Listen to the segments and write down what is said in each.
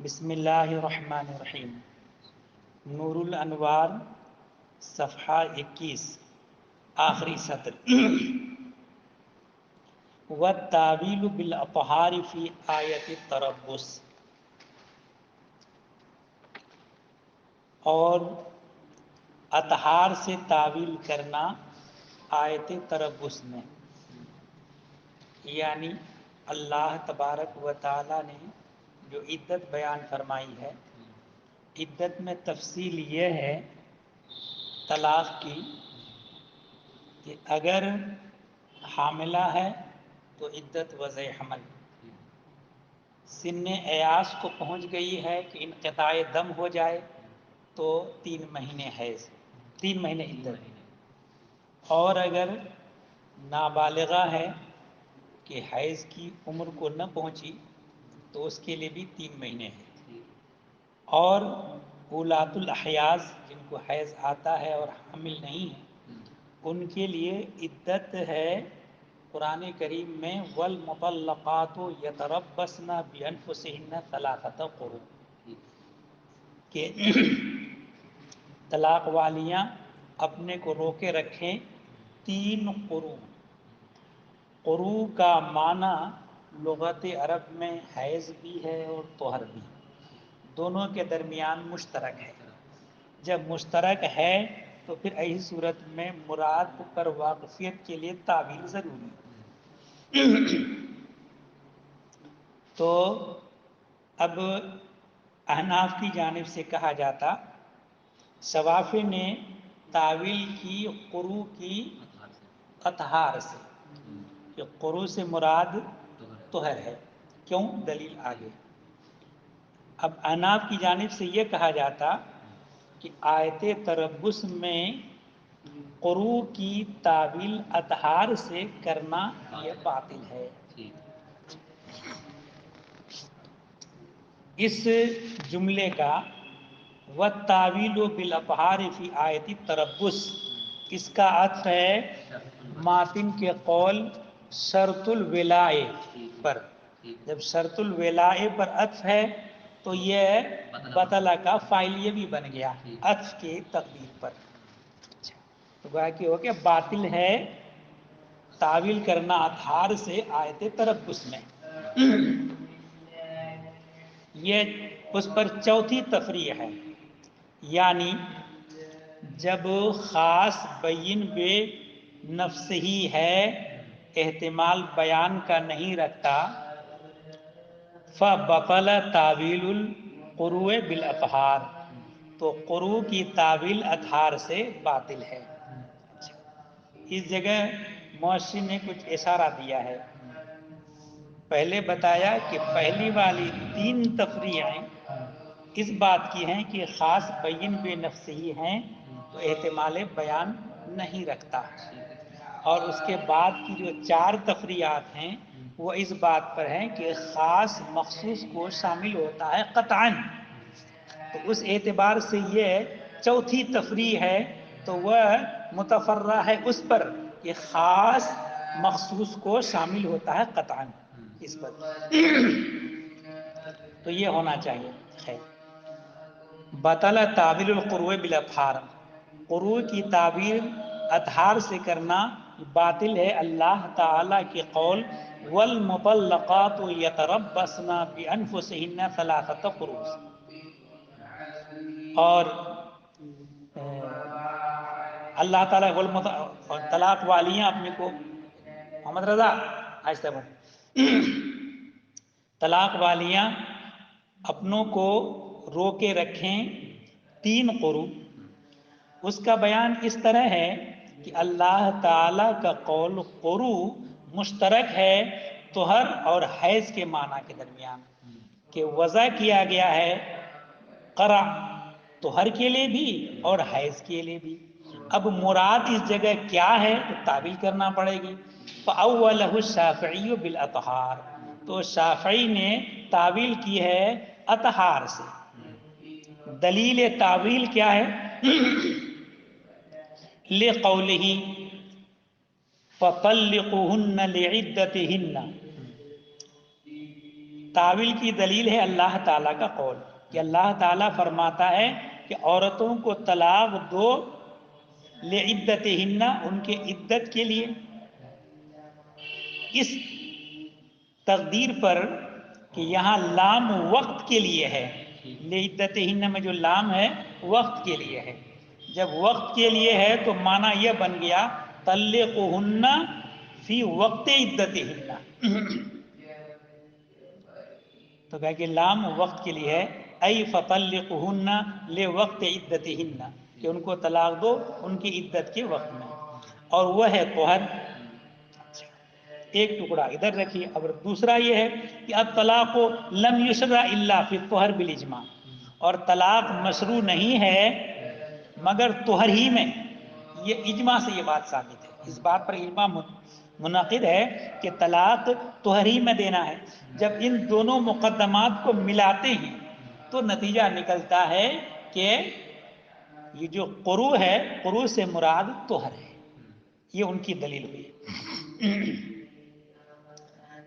بسم اللہ الرحمن الرحیم۔ نور الانوار صفحہ 21 آخری سطر۔ والتاویل بالاطہار فی آیت التربص، اور اطہار سے تعویل کرنا آیت تربص میں، یعنی اللہ تبارک و تعالی نے جو عدت بیان فرمائی ہے، عدت میں تفصیل یہ ہے طلاق کی کہ اگر حاملہ ہے تو عدت وضع حمل، سن ایاس کو پہنچ گئی ہے کہ انقطاع دم ہو جائے تو 3 مہینے حیض، 3 مہینے عدت، اور اگر نابالغہ ہے کہ حیض کی عمر کو نہ پہنچی تو اس کے لیے بھی 3 مہینے ہے، اور اولاد الاحیاض جن کو حیض آتا ہے اور حامل نہیں ہے ان کے لیے عدت ہے قرآن کریم میں والمطلقات یتربصن بانفسہن ثلاثۃ قروء، کہ طلاق والیاں اپنے کو روکے رکھیں 3 قروء۔ قروء کا معنی لغت عرب میں حیض بھی ہے اور طہر بھی، دونوں کے درمیان مشترک ہے۔ جب مشترک ہے تو پھر ایسی صورت میں مراد پر واقفیت کے لیے تعویل ضروری ہے۔ تو اب احناف کی جانب سے کہا جاتا، شوافی نے تعویل کی قروء کی اطہار سے، کہ قروء سے مراد طہر ہے، کیوں؟ دلیل آگے۔ اب احناف کی جانب سے یہ کہا جاتا کہ آیت تربص میں قروء کی تعویل اطہار سے کرنا یہ باطل ہے۔ اس جملے کا والتاویل بالاطہار فی آیت التربص، اس کا عطف ہے ماتن کے قول شرط الولاء پر۔ جب شرط الولاء پر عطف ہے تو یہ بطلہ کا فاعل یہ بھی بن گیا عطف کے تقدیر پر۔ تو گویا کہ ہو کہ باطل ہے تعویل کرنا اطہار سے آیت تربص میں۔ یہ اس پر چوتھی تفریع ہے، یعنی جب خاص بین بے نفس ہی ہے، احتمال بیان کا نہیں رکھتا، فبطل تعویل القروء بالاطہار، تو قروء کی تعویل اطہار سے باطل ہے۔ اس جگہ مؤشر نے کچھ اشارہ دیا ہے۔ پہلے بتایا کہ پہلی والی 3 تفریعیں اس بات کی ہیں کہ خاص بین بے نفس ہی ہیں تو احتمال بیان نہیں رکھتا، اور اس کے بعد کی جو 4 تفریعات ہیں وہ اس بات پر ہیں کہ خاص مخصوص کو شامل ہوتا ہے قطعاً۔ تو اس اعتبار سے یہ چوتھی تفریع ہے، تو وہ متفرع ہے اس پر کہ خاص مخصوص کو شامل ہوتا ہے قطعاً اس پر۔ تو یہ ہونا چاہیے۔ خیر، بطل تعویل القروء بالاطہار، قروء کی تعویل اطہار سے کرنا باطل ہے اللہ تعالی کے قول والمطلقات یتربصن بانفسہن ثلاثۃ قروء، اور اللہ تعالیٰ طلاق والیاں اپنے کو، محمد رضا آہستہ بول، طلاق والیاں اپنوں کو روکے رکھیں 3 قروء۔ اس کا بیان اس طرح ہے کہ اللہ تعالی کا قول قروء مشترک ہے طہر اور حیض کے معنی کے درمیان، کہ وضع کیا گیا ہے قرع طہر کے لیے بھی اور حیض کے لیے بھی۔ اب مراد اس جگہ کیا ہے تو تعویل کرنا پڑے گی۔ فَأَوَّلَهُ الشَّافِعِيُّ بِالْأَطْهَارِ، تو شافعی نے تعویل کی ہے اطہار سے۔ دلیل تعویل کیا ہے؟ لِقَوْلِهِ فَطَلِّقُوهُنَّ لِعِدَّتِهِنَّ، تعویل کی دلیل ہے اللہ تعالیٰ کا قول کہ اللہ تعالیٰ فرماتا ہے کہ عورتوں کو طلاق دو لعدتہن، ان کے عدت کے لیے. اس تقدیر پر کہ یہاں لام وقت کے لیے ہے، لعدتہن میں جو لام ہے وقت کے لیے ہے. جب وقت کے لیے ہے تو معنی یہ بن گیا طلقہن فی وقت عدتہن. تو کہا کہ لام وقت کے لیے ہے، ای فطلقہن لوقت عدتہن، کہ ان کو طلاق دو ان کی عدت کے وقت میں، اور وہ ہے طہر. ایک ٹکڑا ادھر رکھیے. اب دوسرا یہ ہے کہ الطلاق لم یشرع الا فی الطہر بالاجماع، اور طلاق مشروع نہیں ہے مگر طہر ہی میں. یہ اجماع سے یہ بات ثابت ہے، اس بات پر اجماع منعقد ہے کہ طلاق طہر ہی میں دینا ہے. جب ان دونوں مقدمات کو ملاتے ہیں تو نتیجہ نکلتا ہے کہ یہ جو قروء ہے، قروء سے مراد طہر ہے. یہ ان کی دلیل ہوئی.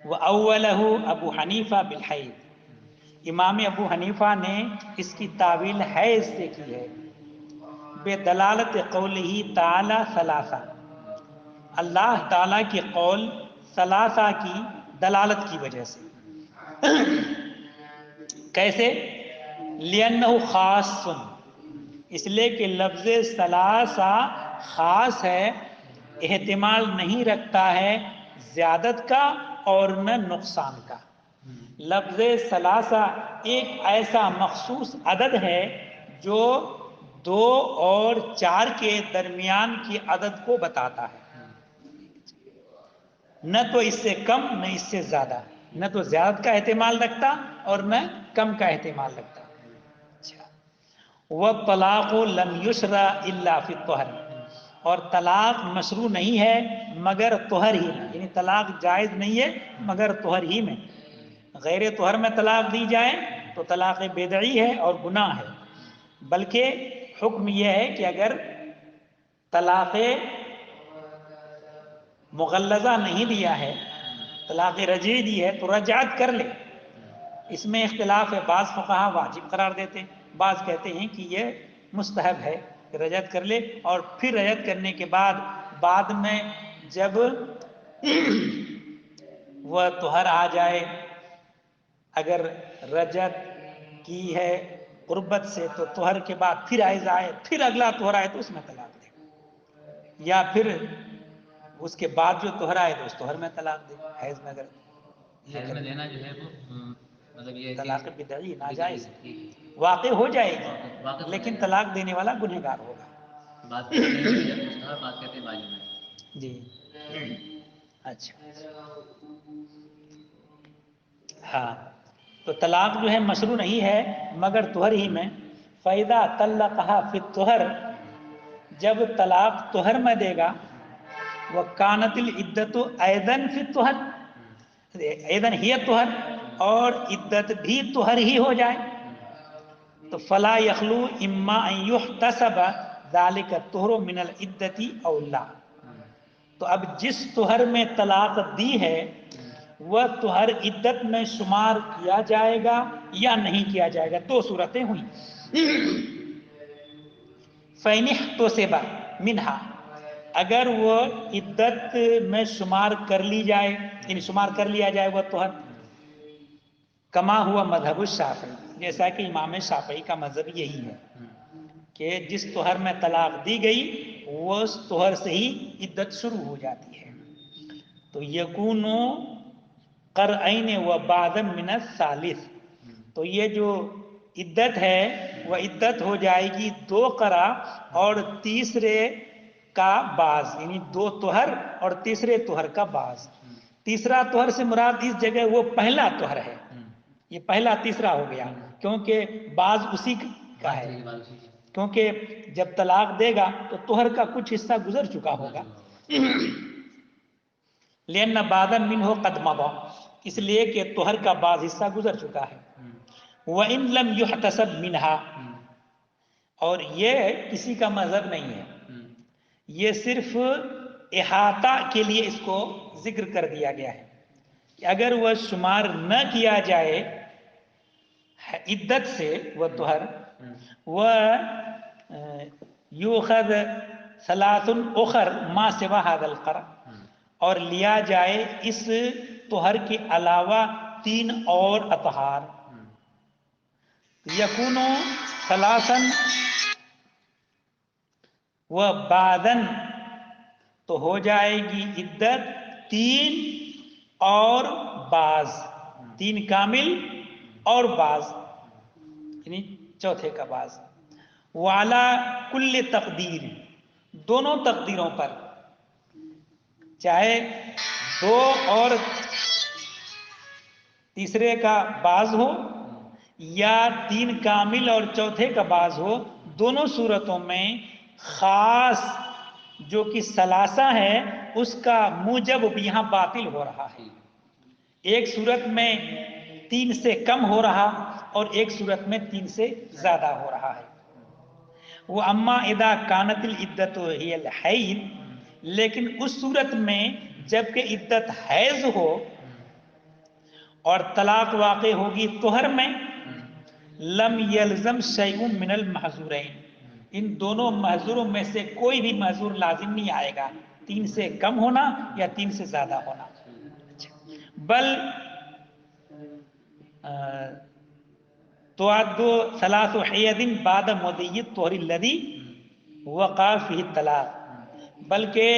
وَأَوَّلَهُ ابو حنیفہ بالحیض، امام ابو حنیفہ نے اس کی تعویل حیض سے کی ہے. بدلالت قولہ تعالی ثلاثہ، اللہ تعالیٰ کے قول ثلاثہ کی دلالت کی وجہ سے. کیسے؟ لِأَنَّهُ خاصٌ، اس لیے کہ لفظ ثلاثہ خاص ہے، احتمال نہیں رکھتا ہے زیادت کا اور نہ نقصان کا. لفظ ثلاثہ ایک ایسا مخصوص عدد ہے جو 2 اور 4 کے درمیان کی عدد کو بتاتا ہے، نہ تو اس سے کم نہ اس سے زیادہ، نہ تو زیادت کا احتمال رکھتا اور نہ کم کا احتمال رکھتا. وَالطَّلَاقُ لَمْ يُشْرَعْ إِلَّا فِي الطَّهْرِ، اور طلاق مشروع نہیں ہے مگر طہر ہی میں، یعنی طلاق جائز نہیں ہے مگر طہر ہی میں. غیر طہر میں طلاق دی جائے تو طلاق بدعی ہے اور گناہ ہے. بلکہ حکم یہ ہے کہ اگر طلاق مغلظہ نہیں دیا ہے، طلاق رجعی دی ہے تو رجعت کر لے. اس میں اختلاف ہے، بعض فقہا واجب قرار دیتے ہیں، بعض کہتے ہیں کہ یہ مستحب ہے کہ رجعت کر لے، اور پھر رجعت کرنے کے بعد میں جب وہ طہر آ جائے، اگر رجعت کی ہے قربت سے تو طہر کے بعد پھر حیض آئے، پھر اگلا طہر آئے تو اس میں طلاق دے، یا پھر اس کے بعد جو طہر آئے تو اس طہر میں طلاق دے. حیض میں اگر حیض میں دینا جو ہے وہ مطلب یہ طلاق بدعی ناجائز واقع ہو جائے گی، لیکن طلاق دینے والا گنہگار ہوگا. بات کہتے ہیں مستحب، بات کہتے ہیں واجب ہے. جی اچھا. ہاں، تو طلاق جو ہے مشروع نہیں ہے مگر طہر ہی میں. فَإِذَا طَلَّقَهَا فِي الطُّهْرِ، جب طلاق طہر میں دے گا، وَكَانَتِ الْعِدَّةُ أَيْضًا فِي الطُّهْرِ، ایدن ہی طہر، اور عدت بھی طہر ہی ہو جائے، تو فلا یخلو اما ان یحتسب ذلک الطہر من العدة او لا. تو اب جس طہر میں طلاق دی ہے وہ طہر عدت میں شمار کیا جائے گا یا نہیں کیا جائے گا. 2 صورتیں ہوئیں. فَإِنِ احْتُسِبَ مِنْهَا، اگر وہ عدت میں شمار کر لی جائے، یعنی شمار کر لیا جائے وہ طہر، کما ہوا مذہب الشافعی، جیسا کہ امام شافعی کا مذہب یہی ہے کہ جس طہر میں طلاق دی گئی وہ اس طہر سے ہی عدت شروع ہو جاتی ہے. تو یکون قرعین و بعد من الثالث، تو یہ جو عدت ہے وہ عدت ہو جائے گی 2 قرع اور تیسرے کا بعض، یعنی 2 طہر اور تیسرے طہر کا بعض. تیسرا طہر سے مراد اس جگہ وہ پہلا طہر ہے، یہ پہلا تیسرا ہو گیا کیونکہ بعض اسی کا ہے، کیونکہ جب طلاق دے گا تو طہر کا کچھ حصہ گزر چکا ہوگا. لأن بعضا منہ قد مضى، اس لیے کہ طہر کا بعض حصہ گزر چکا ہے. وَإِن لَمْ يُحْتَسَبْ مِنْهَا، اور یہ کسی کا مذہب نہیں ہے، یہ صرف احاطہ کے لیے اس کو ذکر کر دیا گیا ہے کہ اگر وہ شمار نہ کیا جائے عدت سے وہ طہر، وہ یوخذ ثلاث اخر ما سوا هذا القرء، اور لیا جائے اس طہر کے علاوہ 3 اور اطہار، یکون ثلاثا و بعدن، تو ہو جائے گی عدت 3 اور بعض، 3 کامل اور بعض یعنی چوتھے کا بعض، وعلا کل تقدیر، دونوں تقدیروں پر، چاہے 2 اور تیسرے کا بعض ہو یا 3 کامل اور چوتھے کا بعض ہو، دونوں صورتوں میں خاص جو کہ ثلاثہ ہے اس کا موجب بھی یہاں باطل ہو رہا ہے۔ ایک صورت میں 3 سے کم ہو رہا اور ایک صورت میں 3 سے زیادہ ہو رہا ہے۔ وہ اما اذا کانت العدت ہی الحیض، لیکن اس صورت میں جب کہ عدت حیض ہو اور طلاق واقع ہوگی طہر میں، لم یلزم شیء من المحظورین، ان دونوں محظوروں میں سے کوئی بھی محظور لازم نہیں آئے گا، 3 سے کم ہونا یا 3 سے زیادہ ہونا، بل تعد ثلاث حیض بعد مضی الطہر الذی وقع فیہ الطلاق، بلکہ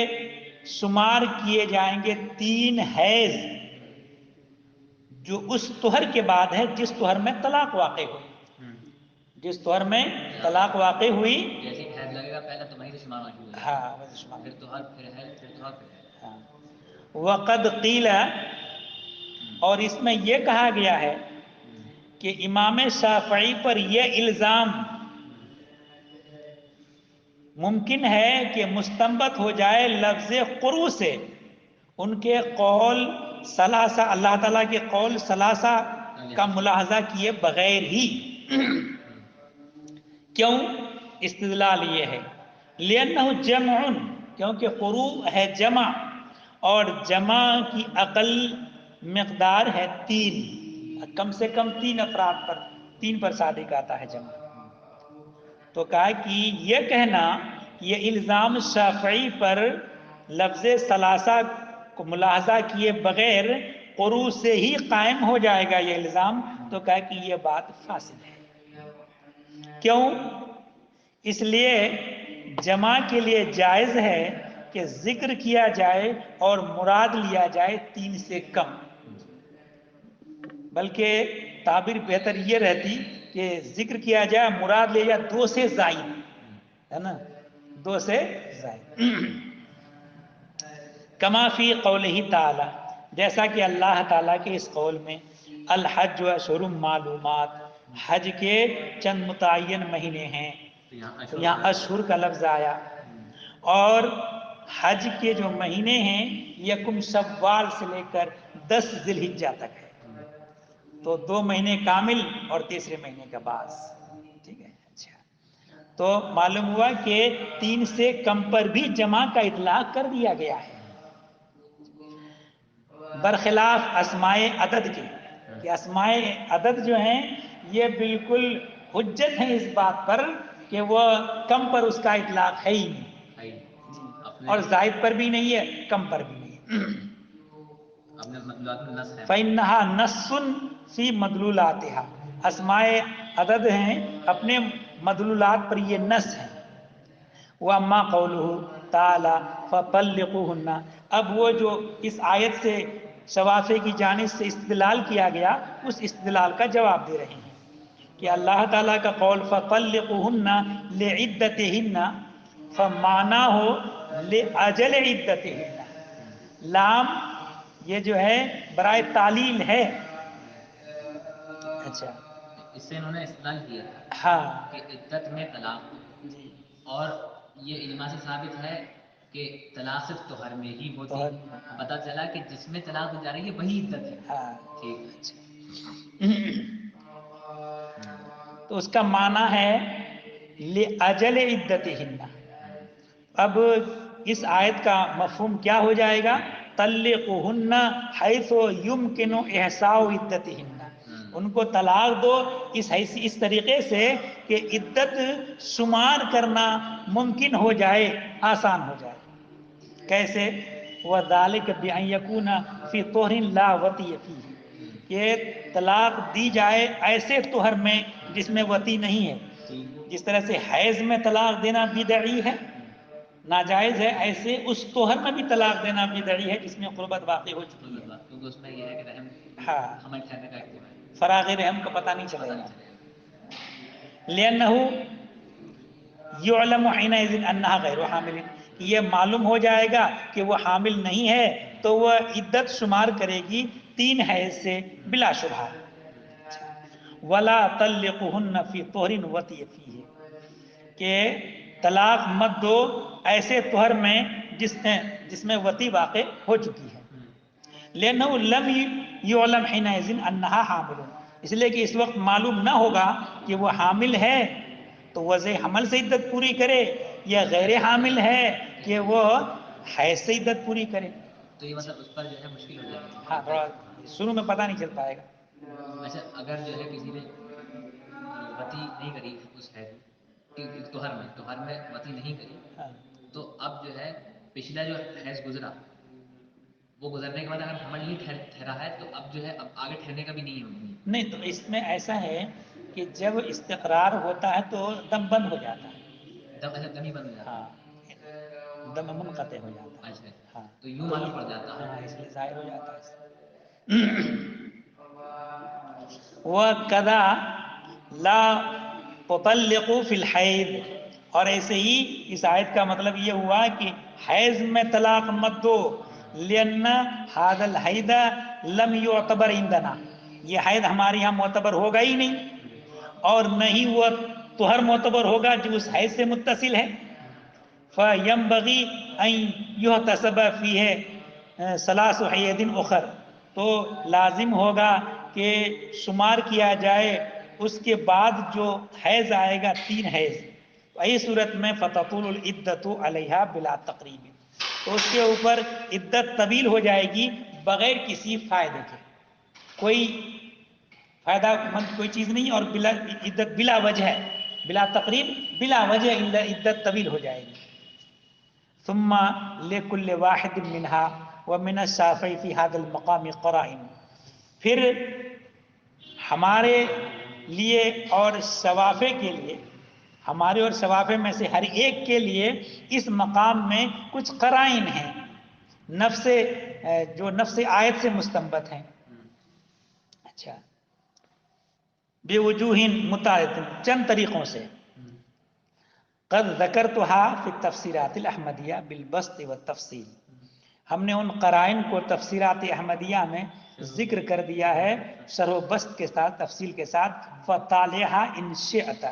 شمار کیے جائیں گے 3 حیض جو اس طہر کے بعد ہے جس طہر میں طلاق واقع ہوئی، جس طہر میں طلاق واقع ہوئی، جیسے حیض لگے گا پہلے تو وہیں سے شمار ہوگی، ہاں وہی سے شمار، پھر طہر، پھر حیض، پھر طہر، پھر حیض۔ ہاں۔ وقد قیل، اور اس میں یہ کہا گیا ہے کہ امام شافعی پر یہ الزام ممکن ہے کہ مستنبط ہو جائے لفظ قروء سے، ان کے قول ثلاثہ، اللہ تعالیٰ کے قول ثلاثہ کا ملاحظہ کیے بغیر ہی۔ کیوں؟ استدلال یہ ہے لأنہ جمع، کیونکہ قروء ہے جمع، اور جمع کی اقل مقدار ہے 3، کم سے کم 3 افراد پر، 3 پر صادق آتا ہے جمع۔ تو کہا کہ یہ کہنا، یہ الزام شافعی پر لفظ ثلاثہ کو ملاحظہ کیے بغیر قروء سے ہی قائم ہو جائے گا یہ الزام، تو کہا کہ یہ بات فاسد ہے۔ کیوں؟ اس لیے جمع کے لیے جائز ہے کہ ذکر کیا جائے اور مراد لیا جائے 3 سے کم، بلکہ تعبیر بہتر یہ رہتی کہ ذکر کیا جائے مراد لے جائے 2 سے زائد، ہے نا، 2 سے زائد۔ کما فی قولہ تعالی، جیسا کہ اللہ تعالیٰ کے اس قول میں، الحج اشہر معلومات، حج کے چند متعین مہینے ہیں، تو یہاں اشہر کا لفظ آیا، اور حج کے جو مہینے ہیں یکم شوال سے لے کر 10 ذی الحجہ تک ہے، تو 2 مہینے کامل اور تیسرے مہینے کا بعض، ٹھیک ہے۔ اچھا، تو معلوم ہوا کہ 3 سے کم پر بھی جمع کا اطلاق کر دیا گیا ہے، برخلاف اسماء عدد کے، کہ اسماء عدد جو ہیں یہ بالکل حجت ہیں اس بات پر کہ وہ کم پر اس کا اطلاق ہے ہی نہیں، اور زائد پر بھی نہیں ہے، کم پر بھی نہیں ہے۔ فَإِنَّهَا نَصٌّ فِي مَدْلُولَاتِهَا، اسماء عدد ہیں اپنے مدلولات پر یہ نص ہے۔ وَأَمَّا قَوْلُهُ تَعَالَى فَطَلِّقُوهُنَّ، اب وہ جو اس آیت سے شوافی کی جانب سے استدلال کیا گیا، اس استدلال کا جواب دے رہے ہیں کہ اللہ تعالیٰ کا قول فَطَلِّقُوهُنَّ لِعِدَّتِهِنَّ، فَمَعْنَاهُ لِأَجَلِ عِدَّتِهِنَّ، لام یہ جو ہے برائے تعلیل ہے۔ اچھا، اس سے انہوں نے استدلال کیا ہاں کہ عدت میں طلاق ہو، جی، اور یہ اجماع سے ثابت ہے کہ طلاق صرف طہر میں ہی ہوتی ہے، پتہ چلا کہ جس میں طلاق ہو جا رہی ہے وہی عدت ہے۔ ہاں ٹھیک، تو اس کا معنی ہے لِأَجَلِ عِدَّتِهِنَّ۔ اب اس آیت کا مفہوم کیا ہو جائے گا طلقهن حيث يمكن احصاء عدتهن، ان کو طلاق دو اس طریقے سے کہ عدت شمار کرنا ممکن ہو جائے، آسان ہو جائے۔ کیسے؟ وذالک بان یکون فی طہر لا وطی فیہ، کہ طلاق دی جائے ایسے طہر میں جس میں وطی نہیں ہے۔ جس طرح سے حیض میں طلاق دینا بدعی ہے، ناجائز ہے، ایسے اس طہر میں بھی طلاق دینا بدعی ہے جس میں قربت واقع ہو چکی ہے۔ کیونکہ اس میں یہ ہے کہ رحم ہاں، حمل ٹھہرنے کا احتمال ہے، فراغ رحم کا پتہ نہیں چلے گا۔ لأنه يعلم حينئذ انها غیر حامل، یہ معلوم ہو جائے گا کہ وہ حامل نہیں ہے، تو وہ عدت شمار کرے گی 3 حیض سے بلا شبہ۔ ولا طلقهن في طهر وطئ فيه، کہ طلاق مت دو ایسے طہر میں جس میں وطی واقع ہو چکی ہے۔ لأنه لم يعلم حينئذ انها حامل، اس لیے کہ اس وقت معلوم نہ ہوگا کہ وہ حامل ہے تو وضع حمل سے عدت پوری کرے، یا غیر حامل ہے کہ وہ حیض سے عدت پوری کرے۔ تو یہ مطلب اس پر جو ہے مشکل ہو جائے گی۔ ہاں، شروع میں پتہ نہیں چل پائے گا۔ اچھا، اگر جو ہے کسی نے وطی نہیں کری اس حیض طہر میں وطی نہیں کری، تو اب جو ہے پچھلا جو حیض گزرا وہ گزرنے کے بعد اگر حمل نہیں ٹھہرا ہے تو اب جو ہے اب آگے ٹھہرنے کا بھی نہیں ہے۔ نہیں، تو اس میں ایسا ہے کہ جب استقرار ہوتا ہے تو دم بند ہو جاتا ہے، دم ہی بند ہو جاتا ہے۔ ہاں، دم منقطع ہو جاتا ہے۔ اچھا، ہاں، تو یوں معلوم پڑ جاتا ہے۔ ہاں، اس لیے ظاہر ہو جاتا ہے۔ وَكَذَا لَا تُطَلِّقُوا فِي الْحَيْضِ، اور ایسے ہی اس آیت کا مطلب یہ ہوا کہ حیض میں طلاق مت دو، لِأَنَّ هَذَا الْحَيْضَ لَمْ يُعْتَبَرْ عِندَنَا، یہ حیض ہمارے یہاں معتبر ہوگا ہی نہیں، اور نہ ہی وہ طہر معتبر ہوگا جو اس حیض سے متصل ہے۔ فَيَنبَغِي أَن يُحْتَسَبَ فِيهِ 3 حیض أُخَرَ، تو لازم ہوگا کہ شمار کیا جائے اس کے بعد جو حیض آئے گا 3 حیض، تو ای صورت میں فَتَطُولُ الْعِدَّةُ عَلَيْهَا بِلَا تَقْرِيبٍ، تو اس کے اوپر عدت طویل ہو جائے گی بغیر کسی فائدے کے، کوئی فائدہ مند کوئی چیز نہیں، اور عدت بلا وجہ، بلا تقریب، بلا وجہ عدت طویل ہو جائے گی۔ ثم لكل واحد منها ومن الشافعي في هذا المقام قرائن، پھر ہمارے لیے اور شوافع کے لیے، ہمارے اور شوافع میں سے ہر ایک کے لیے اس مقام میں کچھ قرائن ہیں، جو نفس آیت سے مستنبت ہیں۔ اچھا، بے وجوہ متعدد، چند طریقوں سے۔ قد ذکرتها فی التفسیرات الاحمدیہ بالبسط والتفصیل، ہم نے ان قرائن کو تفسیرات احمدیہ میں ذکر کر دیا ہے شرح و بسط کے ساتھ، تفصیل کے ساتھ۔ فَطَالِعْهَا إِن شِئْتَ،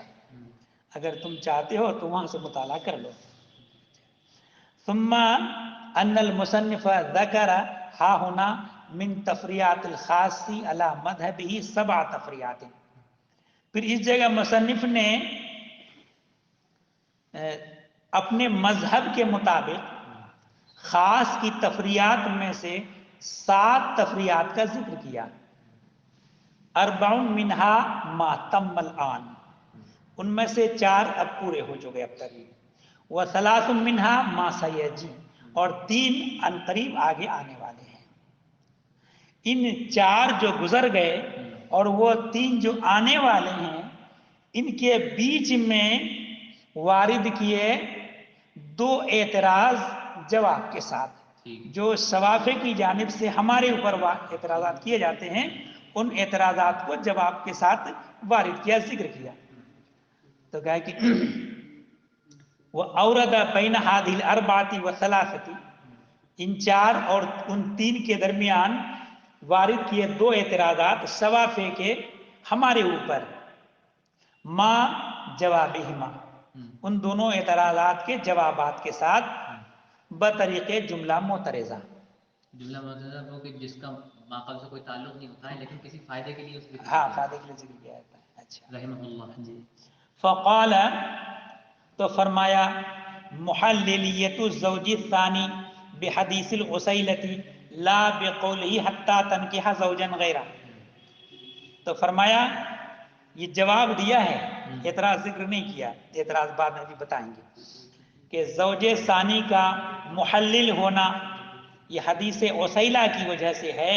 اگر تم چاہتے ہو تو وہاں سے مطالعہ کر لو۔ ثم ان المصنف ذکر ہا ہونا من تفریعات الخاص علی مذہبہ 7 تفریعات، پھر اس جگہ مصنف نے اپنے مذہب کے مطابق خاص کی تفریعات میں سے 7 تفریعات کا ذکر کیا۔ 4 منہا ما تم الآن، ان میں سے 4 اب پورے ہو چکے اب تک، و3 منہا ما سیجی، اور 3 عنقریب آگے آنے والے ہیں۔ ان 4 جو گزر گئے اور وہ 3 جو آنے والے ہیں، ان کے بیچ میں وارد کیے 2 اعتراض جواب کے ساتھ، جو شوافع کی جانب سے ہمارے اوپر اعتراضات کیے جاتے ہیں، ان اعتراضات کو جواب کے ساتھ وارد کیا، ذکر کیا۔ تو کہا کہ وَأَوْرَدَ بَيْنَ هَذِهِ الْأَرْبَعَةِ وَالثَّلَاثَةِ، ان 4 اور ان 3 کے درمیان وارد کیے 2 اعتراضات شوافع کے ہمارے اوپر، ما جوابہما، ان دونوں اعتراضات کے جوابات کے ساتھ، بطریق جملہ معترضہ۔ جملہ معترضہ وہ کہ جس کا ماقبل سے کوئی تعلق نہیں ہوتا ہے لیکن کسی فائدے کے لیے اس ذکر ہاں، فائدے کے لیے ذکر کیا جاتا ہے۔ اچھا، رحمہ اللہ جی۔ فقال، تو فرمایا محللیت الزوج الثانی بحدیث العسیلتی لا بقولہ حتی تنکح زوجا غیرہ. تو فرمایا یہ جواب دیا ہے، اعتراض ذکر نہیں کیا، اعتراض بعد میں بھی بتائیں گے کہ زوج ثانی کا محلل ہونا یہ حدیث عسیلہ کی وجہ سے ہے،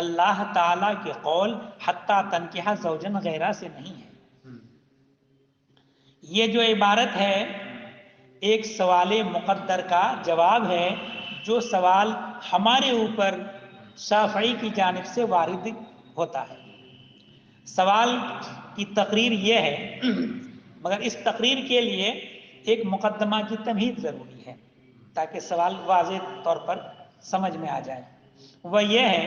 اللہ تعالیٰ کے قول حتی تنکح زوجا غیرہ سے نہیں ہے. یہ جو عبارت ہے ایک سوال مقدر کا جواب ہے، جو سوال ہمارے اوپر شافعی کی جانب سے وارد ہوتا ہے. سوال کی تقریر یہ ہے، مگر اس تقریر کے لیے ایک مقدمہ کی تمہید ضروری ہے تاکہ سوال واضح طور پر سمجھ میں آ جائے. وہ یہ ہے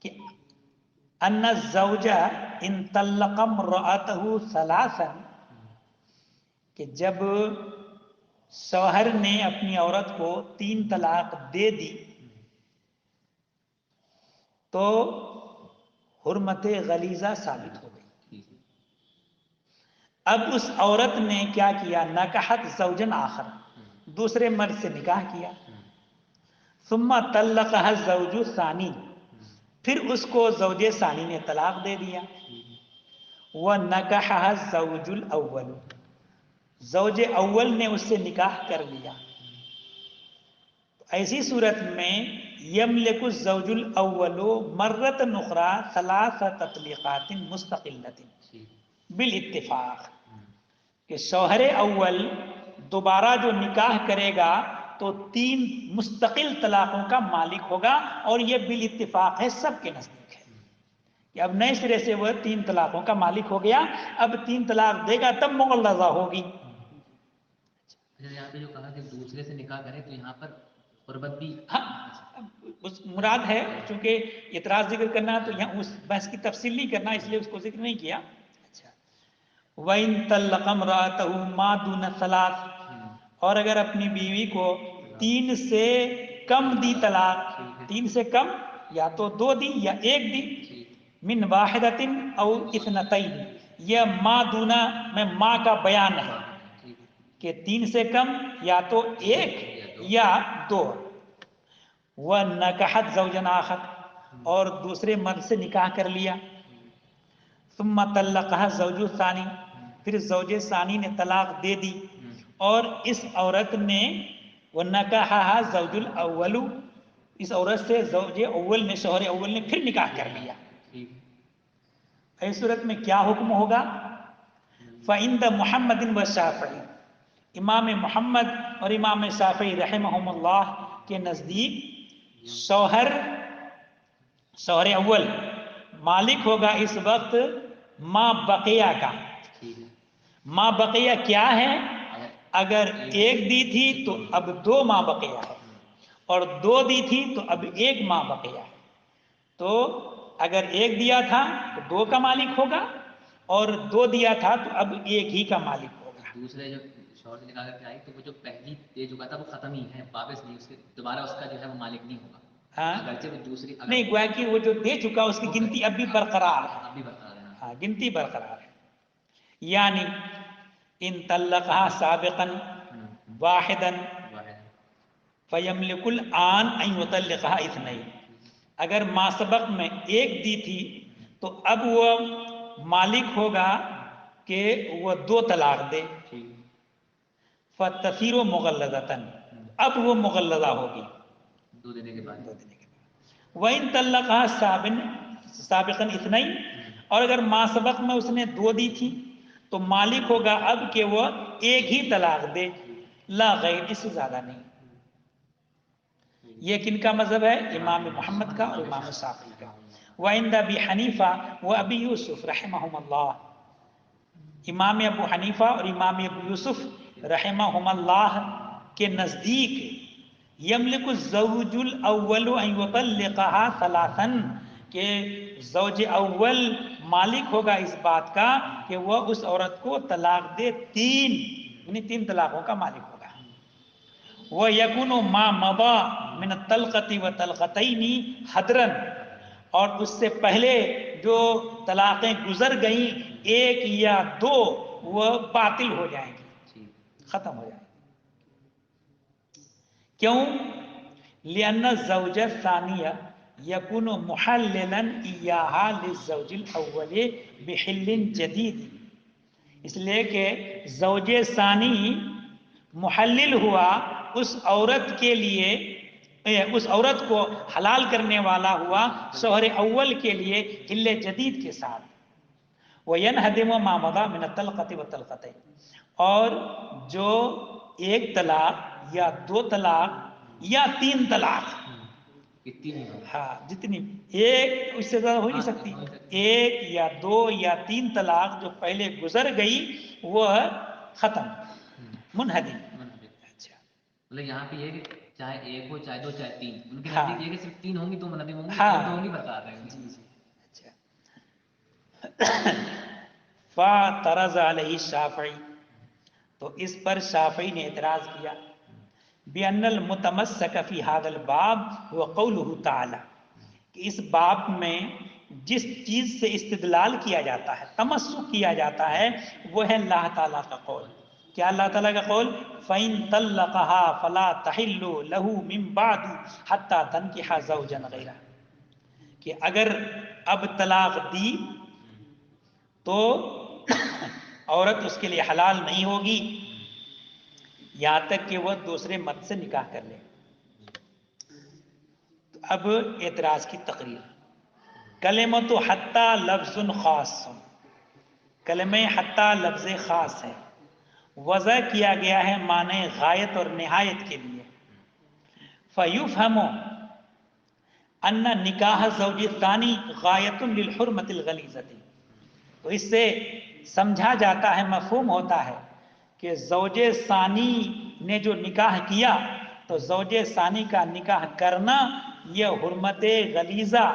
کہ ان الزوج ان طلق امرأته ثلاثا، کہ جب شوہر نے اپنی عورت کو 3 طلاق دے دی تو حرمت غلیظہ ثابت ہو گئی. اب اس عورت نے کیا کیا؟ نکحت زوجن آخر، دوسرے مرد سے نکاح کیا. ثم طلقها الزوج الثانی، پھر اس کو زوج ثانی نے طلاق دے دیا. وَنَكَحَهَا الزَّوْجُ الْأَوَّلُ، زوج اول نے اس سے نکاح کر لیا. ایسی صورت میں یملک الزوج الاول مرۃ اخرى 3 تطلیقات مستقلۃ بالاتفاق، کہ شوہر اول دوبارہ جو نکاح کرے گا تو 3 مستقل طلاقوں کا مالک ہوگا، اور یہ بالاتفاق ہے، سب کے نزدیک ہے کہ اب نئے سرے سے وہ 3 طلاقوں کا مالک ہو گیا. اب 3 طلاق دے گا تب مغلظہ ہوگی. یہاں پہ جو کہا کہ دوسرے سے نکاح کرے تو یہاں پر قربت بھی مراد ہے، چونکہ اعتراض ذکر کرنا تو یہاں اس بحث کی تفصیل نہیں کرنا، اس لیے اس کو ذکر نہیں کیا. اچھا، وَإِن طَلَّقَ امْرَأَتَهُ مَا دُونَ 3، اور اگر اپنی بیوی کو 3 سے کم دی طلاق، 3 سے کم یا تو 2 دی یا 1 دی، من واحدۃ او اثنتین، یہ ما دونا میں ما کا بیان ہے کہ 3 سے کم یا تو 1 یا 2. وَنَكَحَتْ زَوْجًا آخر، اور دوسرے مرد سے نکاح کر لیا. ثم طلقها الزوج الثانی، پھر زوج ثانی نے طلاق دے دی، اور اس عورت نے وَنَكَحَهَا الزَّوْجُ الْأَوَّلُ، اس عورت سے زوج اول نے، شوہر اول نے پھر نکاح کر لیا. اس صورت میں کیا حکم ہوگا؟ فَعِنْدَ مُحَمَّدٍ وَالشَّافِعِيِّ، امام محمد اور امام شافعی رحمہم اللہ کے نزدیک شوہر اول مالک ہوگا اس وقت ما بقیہ کا. ما بقیہ کیا ہے؟ اگر 1 دی تھی تو اب 2 ما بقیہ ہے، اور 2 دی تھی تو اب 1 ما بقیہ ہے. تو اگر 1 دیا تھا تو 2 کا مالک ہوگا، اور 2 دیا تھا تو اب 1 ہی کا مالک ہوگا. دوسرے جو شوہر سے نکاح کر کے آئی تو وہ جو پہلی دے چکا تھا وہ ختم ہی ہے، واپس نہیں، اس کے دوبارہ اس کا جو ہے وہ مالک نہیں ہوگا. اگرچہ وہ دوسری نہیں، گویا کہ وہ جو دے چکا اس کی گنتی اب بھی برقرار ہے. اب بھی برقرار ہے. ہاں، گنتی برقرار ہے. یعنی ان طلقها سابقا واحدا فیملک الآن ان یطلقها اثنین، اگر ما سبق میں 1 دی تھی تو اب وہ مالک ہوگا کہ وہ 2 طلاق دے. فتصیر مغلظۃ، اب وہ مغلظہ ہوگی 2 دینے کے بعد. وَإِن طَلَّقَهَا سابقاً اثنین، اور اگر ما سبق میں اس نے 2 دی تھی تو مالک ہوگا اب کہ وہ 1 ہی طلاق دے، لا غیر، اس سے زیادہ نہیں. یہ کن کا مذہب ہے؟ امام محمد کا اور امام شافعی کا. وعند ابی حنیفہ و ابی یوسف رحمہم اللہ، امام ابو حنیفہ اور امام ابو یوسف رحمہم اللہ کے نزدیک یملک الزوج الاول ان یطلقها 3، کہ زوج اول مالک ہوگا اس بات کا کہ وہ اس عورت کو طلاق دے 3، یعنی 3 طلاقوں کا مالک ہوگا. وَيَكُنُ مَا مَضَى مِنَ الطَّلْقَةِ وَطَلْقَتَيْنِ حَدْرًا، اور اس سے پہلے جو طلاقیں گزر گئیں 1 یا 2 وہ باطل ہو جائیں گی، ختم ہو جائیں گی. کیوں؟ لأن الزوج الثانیہ یکون محللا ایاہا للزوج الاول بحل جدید، اس لیے کہ زوج ثانی محلل ہوا اس عورت کے لیے، اس عورت کو حلال کرنے والا ہوا شوہر اول کے لیے حل جدید کے ساتھ۔ وَيَنْهَدِمُ مَا مَضَى مِنَ الطَّلْقَةِ وَالطَّلْقَتَيْنِ، اور جو ایک طلاق یا دو طلاق یا تین طلاق، ہاں جتنی، ایک اس سے زیادہ ہو نہیں سکتی، ایک یا دو یا تین طلاق جو پہلے گزر گئی وہ ختم، منہدم۔ اچھا، مطلب یہاں پہ یہ کہ چاہے ایک ہو چاہے دو چاہے تین، ان کے نزدیک یہ کہ صرف تین ہوں گی تو منہدم ہوں گی، ہاں ایک دو ہوں گی بتا رہے ہیں۔ جی جی، اچھا۔ فَاعْتَرَضَ عَلَيْهِ الشَّافِعِيُّ، تو اس پر شافعی نے اعتراض کیا، بِأَنَّ الْمُتَمَسَّكَ فِي هَذَا الْبَابِ هُوَ قَوْلُهُ تَعَالَى، کہ اس باب میں جس چیز سے استدلال کیا جاتا ہے، تمسک کیا جاتا ہے، وہ ہے اللہ تعالیٰ کا قول۔ کیا اللہ تعالیٰ کا قول؟ فَإِن طَلَّقَهَا فَلَا تَحِلُّ لَهُ مِن بَعْدُ حَتَّى تَنكِحَ زَوْجًا غَيْرَهُ، کہ اگر اب طلاق دی تو عورت اس کے لیے حلال نہیں ہوگی یہاں تک کہ وہ دوسرے مرد سے نکاح کر لے۔ اب اعتراض کی تقریر، کلمۃ حتی لفظ خاص، کلمہ حتی لفظ خاص ہے، وضع کیا گیا ہے معنی غایت اور نہایت کے لیے۔ فیفہم ان نکاح الزوج الثانی غایۃ للحرمۃ الغلیظۃ، تو اس سے سمجھا جاتا ہے، مفہوم ہوتا ہے کہ زوج ثانی نے جو نکاح کیا تو زوج ثانی کا نکاح کرنا یہ حرمت غلیظہ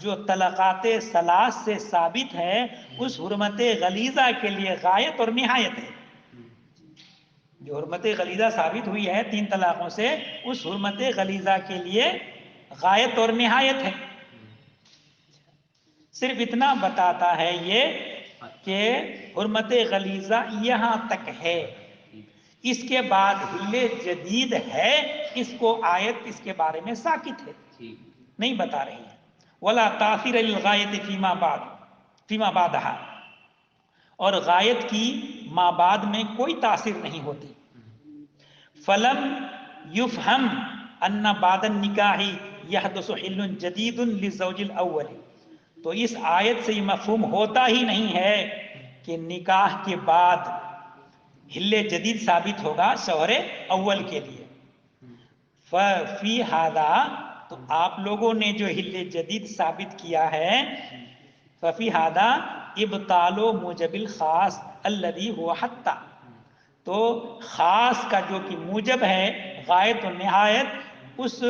جو طلقات ثلاث سے ثابت ہے، اس حرمت غلیظہ کے لیے غایت اور نہایت ہے۔ جو حرمت غلیظہ ثابت ہوئی ہے تین طلاقوں سے، اس حرمت غلیظہ کے لیے غایت اور نہایت ہے۔ صرف اتنا بتاتا ہے یہ کہ حرمت غلیظہ یہاں تک ہے، اس کے بعد حل جدید ہے، اس کو آیت اس کے بارے میں ساکت ہے، نہیں بتا رہی ہے۔ ولا تاثیر للغایت فیما بعدہا، اور غایت کی ما بعد میں کوئی تاثیر نہیں ہوتی۔ فلم یفہم ان بعد النکاح یحدث حل جدید للزوج الاول، تو اس آیت سے یہ مفہوم ہوتا ہی نہیں ہے کہ نکاح کے بعد حل جدید ثابت ہوگا شوہر اول کے لیے۔ فی ھذا، تو آپ لوگوں نے جو حل جدید ثابت کیا ہے، ففی ھذا ابطال موجب الخاص الذی هو حتی، تو خاص کا جو کہ موجب ہے غایت و نہایت، اس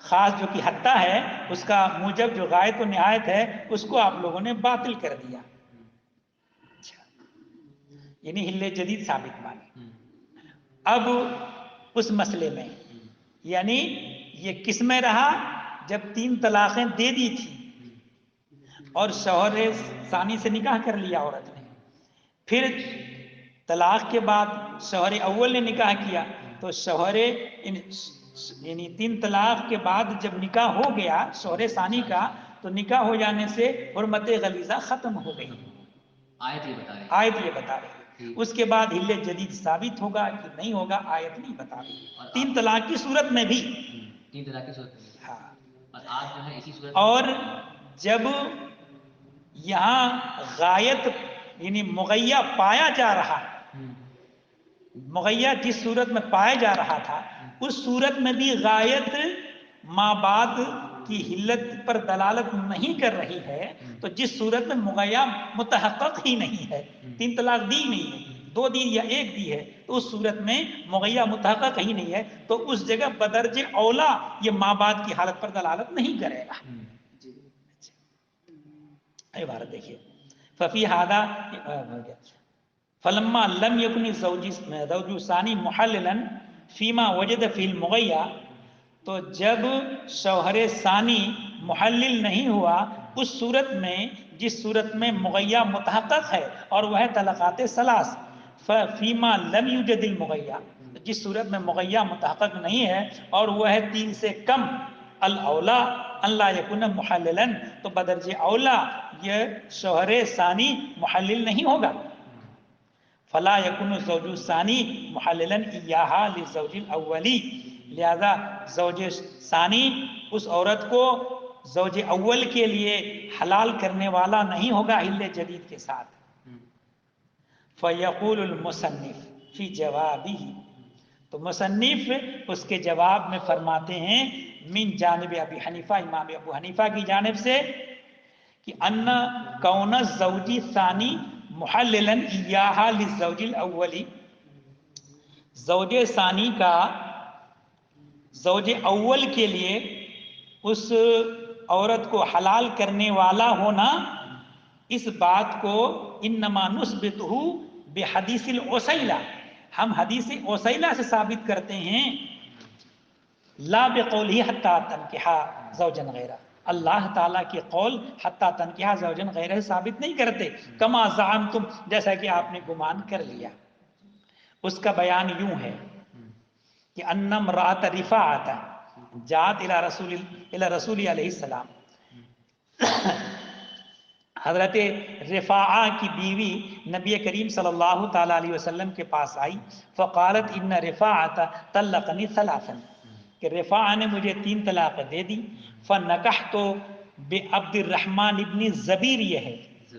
خاص جو کہ حتی ہے اس کا موجب جو غایت و نہایت ہے اس کو آپ لوگوں نے باطل کر دیا، یعنی حل جدید ثابت مانی۔ اب اس مسئلے میں یعنی یہ کس میں رہا؟ جب تین طلاقیں دے دی تھی اور شوہر ثانی سے نکاح کر لیا عورت نے، پھر طلاق کے بعد شوہر اول نے نکاح کیا، تو شوہر یعنی تین طلاق کے بعد جب نکاح ہو گیا شوہر ثانی کا، تو نکاح ہو جانے سے حرمت غلیظہ ختم ہو گئی۔ آیت یہ بتا رہی ہے، آیت یہ بتا رہی ہے، اس کے بعد حل جدید ثابت ہوگا کہ نہیں ہوگا آیت نہیں بتا رہی، تین طلاق کی صورت میں بھی، تین طلاق کی صورت میں، ہاں۔ اور آپ جو ہے اسی صورت، اور جب یہاں غایت یعنی مغیّہ پایا جا رہا، مغیّہ جس صورت میں پایا جا رہا تھا اس صورت میں بھی غایت ما بعد کی حلت پر دلالت نہیں کر رہی ہے، تو جس صورت میں مغیّہ متحقق ہی نہیں ہے، تین طلاق دی نہیں ہے، دو دی یا ایک دی ہے، تو اس صورت میں مغیّہ متحقق ہی نہیں ہے، تو اس جگہ بدرجہ اولا یہ ما بعد کی حالت پر دلالت نہیں کرے گا۔ عبارت دیکھیے، ففی ھذا فلما لم یکن الزوج الثانی محللا فیما وجد فی المغیّہ، تو جب شوہر ثانی محلل نہیں ہوا اس صورت میں جس صورت میں مغیّہ متحقق ہے اور وہ ہے طلقات ثلاث، فیما لم یوجد المغیّہ، جس صورت میں مغیّہ متحقق نہیں ہے اور وہ ہے 3 سے کم، الاولا اللہ یکون محللن، تو بدرج اولا یہ شوہر ثانی محلل نہیں ہوگا. فلا یکون الزوج الثانی محللن ایہا للزوج الاولی، لہذا زوج ثانی اس عورت کو زوج اول کے لیے حلال کرنے والا نہیں ہوگا حل جدید کے ساتھ. فیقول المصنف فی جوابہ، تو مصنف اس کے جواب میں فرماتے ہیں من جانب ابی حنیفہ، امام ابو حنیفہ کی جانب سے، کہ ان کون الزوج الثانی محللا ایاہا للزوج الاولی، زوج ثانی کا زوج اول کے لیے اس عورت کو حلال کرنے والا ہونا، اس بات کو انما نثبتہ بحدیث العسیلہ، ہم حدیث عسیلہ سے ثابت کرتے ہیں، لا بقولہ حتی تنکحا زوجا غیرہ، اللہ تعالیٰ کے قول حتی تنکحا زوجا غیرہ ثابت نہیں کرتے، کما زعمتم، جیسا کہ آپ نے گمان کر لیا. اس کا بیان یوں ہے کہ ان امرأۃ رفاعۃ جاءت الی رسول علیہ السلام، حضرت رفاعہ کی بیوی نبی کریم صلی اللہ تعالی علیہ وسلم کے پاس آئی، فقالت ان رفاعۃ طلقنی ثلاثا، کہ رفاعہ نے مجھے 3 طلاق دے دی. فنکحت بعبد الرحمن ابن الزبیر، یہ ہے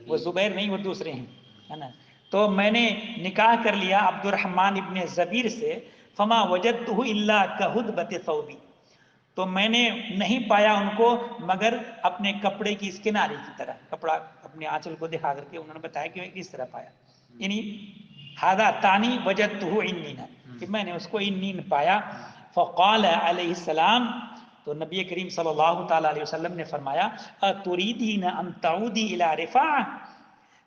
وہ زبیر نہیں، وہ دوسرے ہیں، ہے نا، تو میں نے نکاح کر لیا عبد الرحمن ابن زبیر سے. فما وجدتہ الا کہدبۃ ثوبی، تو میں نے نہیں پایا ان کو مگر اپنے کپڑے کی اس کناری کی طرح، کپڑا اپنے آنچل کو دکھا کر کے انہوں نے بتایا کہ کس طرح پایا، یعنی ہذا تانی وجدتہ عنینا، کہ میں نے اس کو عنین پایا. فقال علیہ السلام، تو نبی کریم صلی اللہ تعالی علیہ وسلم نے فرمایا اتریدین ان تعودی الی رفاعہ،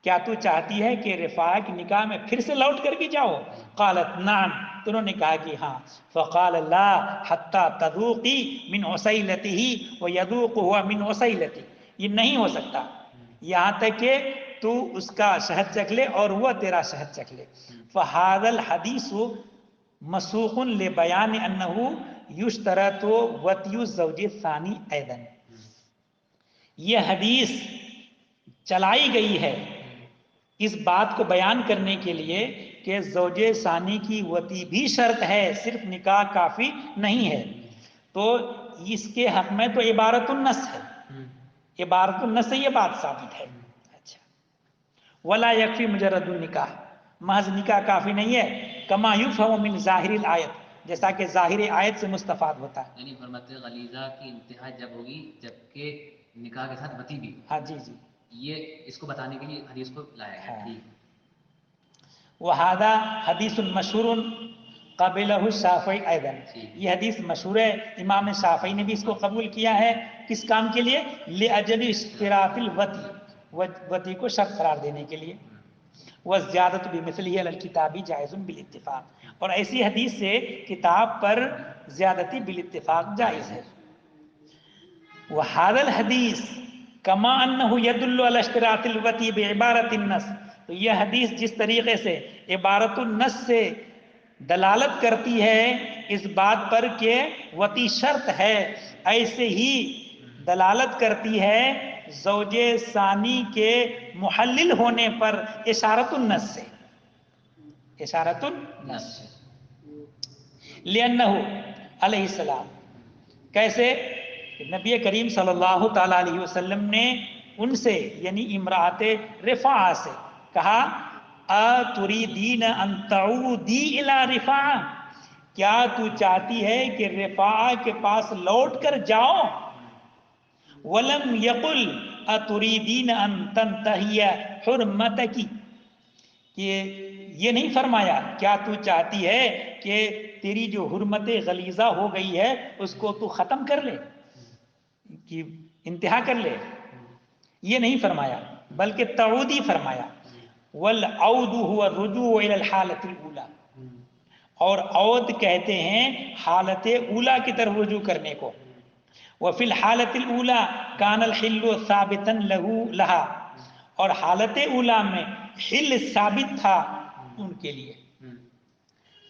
کیا تو چاہتی ہے کہ رفاعہ کی نکاح میں پھر سے لوٹ کر کے جاؤ؟ قالت نعم، تو انہوں نے کہا کہ ہاں. فقال لا حتی تذوقی من عسیلتہ ویذوق ہوا من عسیلتی، یہ نہیں ہو سکتا یہاں تک کہ تو اس کا شہد چکھ لے اور وہ تیرا شہد چکھ لے. فہذا الحدیث مسوق لبیان انہ یشترط وطی الزوج الثانی ایضا، یہ حدیث چلائی گئی ہے اس بات کو بیان کرنے کے لیے کہ زوج ثانی کی وطی بھی شرط ہے، صرف نکاح کافی نہیں ہے. تو اس کے حق میں تو عبارت النص ہے، عبارت النص سے یہ بات ثابت ہے. اچھا، ولا یکفی مجرد النکاح، محض نکاح کافی نہیں ہے. کما یفہم من ظاہر الآیت، جیسا کہ ظاہر آیت سے مستفاد ہوتا ہے. یعنی فرماتے غلیظہ کی انتہا جب ہوگی جبکہ نکاح کے ساتھ وطی بھی. ہاں جی جی، یہ اس کو بتانے کے لیے حدیث کو لایا گیا. ٹھیک. وہذا حدیث مشہور قبلہ الشافعی ایضا، یہ حدیث مشہور ہے، امام شافعی نے بھی اس کو قبول کیا ہے. کس کام کے لیے؟ لأجل اشتراط الوطی، وطی کو شرط قرار دینے کے لیے. وزیادت بمثلہ علی الکتاب جائز بالاتفاق، اور ایسی حدیث سے کتاب پر زیادتی بالاتفاق جائز ہے. وہذا الحدیث کما انہ یدل علی اشتراط الوطی بعبارت النص، تو یہ حدیث جس طریقے سے عبارت النص سے دلالت کرتی ہے اس بات پر کہ وطی شرط ہے، ایسے ہی دلالت کرتی ہے زوج ثانی کے محلل ہونے پر اشارت النص سے، اشارت النص. لأنہ علیہ السلام، کیسے؟ نبی کریم صلی اللہ تعالی علیہ وسلم نے ان سے یعنی امرأت رفاعہ سے کہا اتریدین ان تعودی الی رفاعہ، کیا تو چاہتی ہے کہ رفاعہ کے پاس لوٹ کر جاؤ؟ ولم یقل اتریدین ان تنتہی حرمتک، کہ یہ نہیں فرمایا کیا تو چاہتی ہے کہ تیری جو حرمت غلیظہ ہو گئی ہے اس کو تو ختم کر لے، کہ انتہا کر لے، یہ نہیں فرمایا بلکہ تعودی فرمایا. والعود هو الرجوع الى الحالۃ الاولى، اور عود کہتے ہیں حالت اولا کی طرف رجوع کرنے کو. وفی الحالۃ الاولى کان الحل ثابتا لها، اور حالت اولا میں حل ثابت تھا ان کے لیے.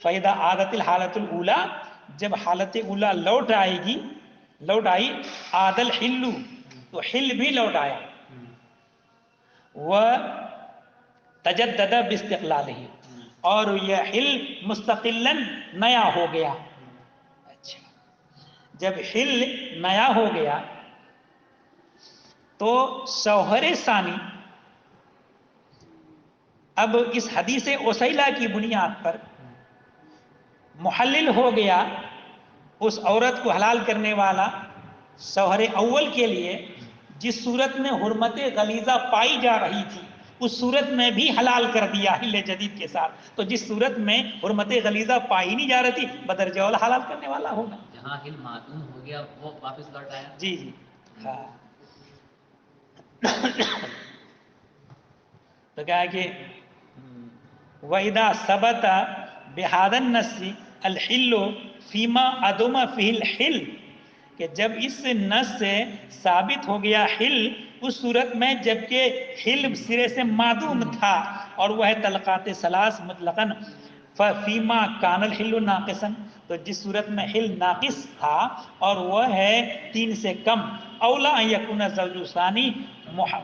فَإِذَا عَادَتِ الْحَالَةُ الْأُولَى، جب حالت اولا لوٹ آئی، عَادَ الْحِلُّ، تو حل بھی لوٹ آیا، وَتَجَدَّدَ بِاسْتِقْلَالِهِ، اور یہ حل مستقلاً نیا ہو گیا۔ اچھا، جب حل نیا ہو گیا تو شوہر ثانی اب اس حدیث اسیلہ کی بنیاد پر محلل ہو گیا، اس عورت کو حلال کرنے والا شوہر اول کے لیے جس صورت میں حرمت غلیظہ پائی جا رہی تھی اس صورت میں بھی حلال کر دیا حل جدید کے ساتھ، تو جس صورت میں حرمت غلیظہ پائی نہیں جا رہی تھی بدرجہ اول حلال کرنے والا ہوگا۔ جہاں حل معدوم ہو گیا وہ واپس لوٹ آیا۔ جی جی ہاں، تو کہا کہ وَإِذَا ثَبَتَ بِهَذَا النَّصِّ الْحِلُّ فِيمَا عَدُمَ فِيهِ الْحِلُّ، کہ جب اس نص سے ثابت ہو گیا حل اس صورت میں جبکہ حل سرے سے معدوم تھا، اور وہ ہے طلقات ثلاث مطلقاً، فَفِيمَا كَانَ الْحِلُّ نَاقِصًا، تو جس صورت میں حل ناقص تھا اور وہ ہے 3 سے کم، اولا ان یکون الزوج الثانی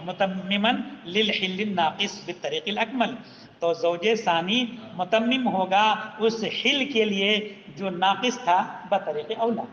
متمما للحل الناقص بالطریق الاکمل، تو زوج ثانی متمم ہوگا اس حل کے لیے جو ناقص تھا بطریق اولا۔